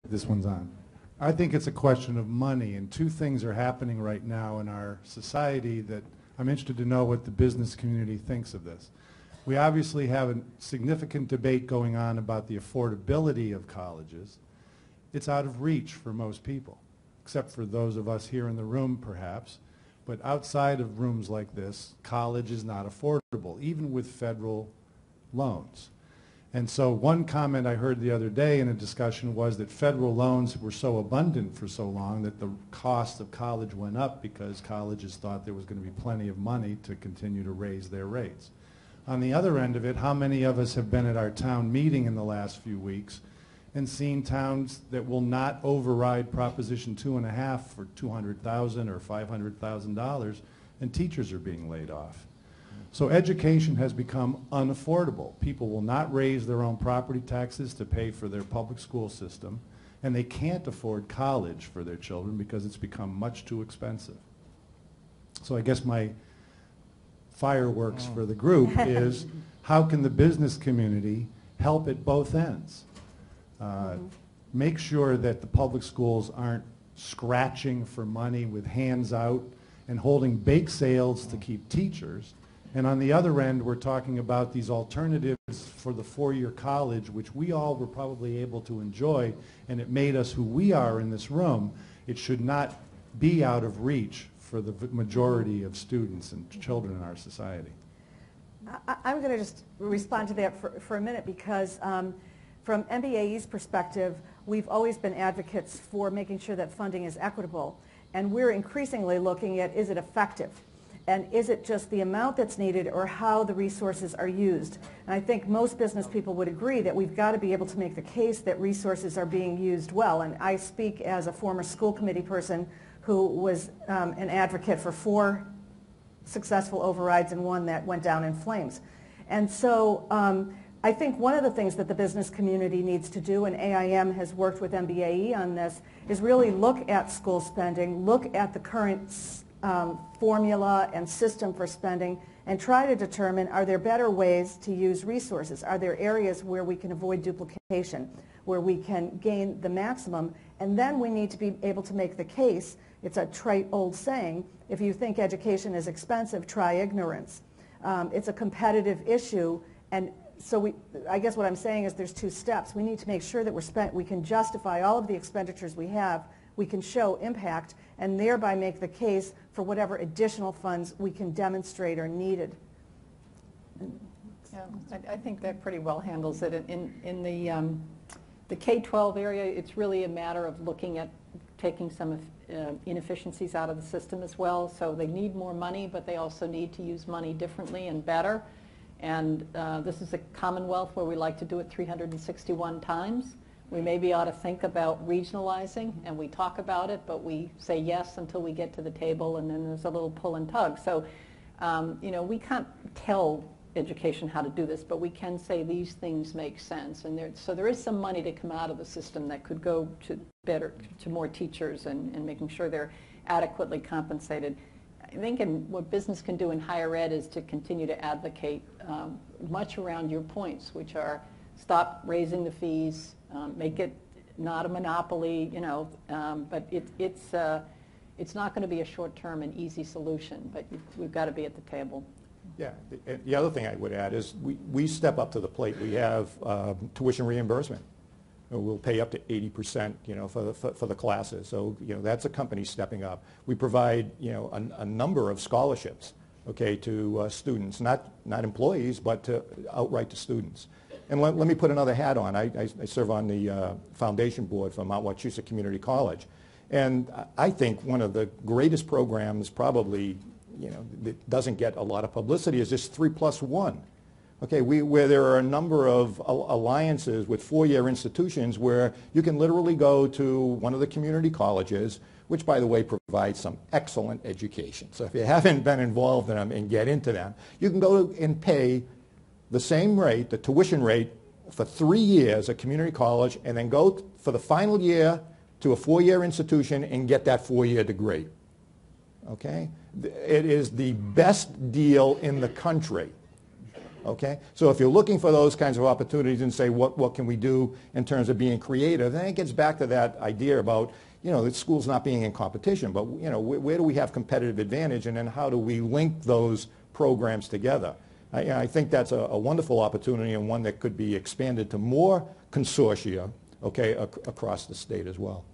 This one's on. I think it's a question of money, and two things are happening right now in our society that I'm interested to know what the business community thinks of this. We obviously have a significant debate going on about the affordability of colleges. It's out of reach for most people, except for those of us here in the room perhaps. But outside of rooms like this, college is not affordable, even with federal loans. And so one comment I heard the other day in a discussion was that federal loans were so abundant for so long that the cost of college went up because colleges thought there was going to be plenty of money to continue to raise their rates. On the other end of it, how many of us have been at our town meeting in the last few weeks and seen towns that will not override Proposition 2.5 for $200,000 or $500,000 and teachers are being laid off? So education has become unaffordable. People will not raise their own property taxes to pay for their public school system, and they can't afford college for their children because it's become much too expensive. So I guess my fireworks for the group is how can the business community help at both ends? Make sure that the public schools aren't scratching for money with hands out and holding bake sales to keep teachers. And on the other end, we're talking about these alternatives for the four-year college, which we all were probably able to enjoy, and it made us who we are in this room. It should not be out of reach for the majority of students and children in our society. I'm going to just respond to that for a minute because from MBAE's perspective, we've always been advocates for making sure that funding is equitable, and we're increasingly looking at, is it effective? And is it just the amount that's needed or how the resources are used? And I think most business people would agree that we've got to be able to make the case that resources are being used well. And I speak as a former school committee person who was an advocate for 4 successful overrides and one that went down in flames. And so I think one of the things that the business community needs to do, and AIM has worked with MBAE on this, is really look at school spending, look at the current formula and system for spending, and try to determine, are there better ways to use resources? Are there areas where we can avoid duplication, where we can gain the maximum? And then we need to be able to make the case. It's a trite old saying, if you think education is expensive, try ignorance. It's a competitive issue, and so I guess what I'm saying is there's 2 steps. We need to make sure that we can justify all of the expenditures we have, we can show impact, and thereby make the case for whatever additional funds we can demonstrate are needed. Yeah, I think that pretty well handles it. In the K-12 area, it's really a matter of looking at taking some inefficiencies out of the system as well. So they need more money, but they also need to use money differently and better. And this is a commonwealth where we like to do it 361 times. We maybe ought to think about regionalizing, and we talk about it, but we say yes until we get to the table, and then there's a little pull and tug. So, you know, we can't tell education how to do this, but we can say these things make sense. And so there is some money to come out of the system that could go to more teachers and making sure they're adequately compensated. I think what business can do in higher ed is to continue to advocate much around your points, which are stop raising the fees, make it not a monopoly, you know, but it's not going to be a short-term and easy solution, but we've got to be at the table. Yeah, the other thing I would add is we step up to the plate. We have tuition reimbursement. We'll pay up to 80%, you know, for the classes. So, you know, that's a company stepping up. We provide, you know, a number of scholarships, okay, to students, not employees, but outright to students. And let me put another hat on. I serve on the foundation board for Mount Wachusett Community College. And I think one of the greatest programs probably, you know, that doesn't get a lot of publicity is this 3+1. Okay, where there are a number of alliances with 4-year institutions where you can literally go to one of the community colleges, which, by the way, provides some excellent education. So if you haven't been involved in them and get into them, you can go and pay the same rate, the tuition rate, for 3 years at community college, and then go for the final year to a 4-year institution and get that 4-year degree. Okay? It is the best deal in the country. Okay? So if you're looking for those kinds of opportunities and say, what can we do in terms of being creative, then it gets back to that idea about, you know, the school's not being in competition, but, you know, where do we have competitive advantage, and then how do we link those programs together? I think that's a wonderful opportunity, and one that could be expanded to more consortia, okay, across the state as well.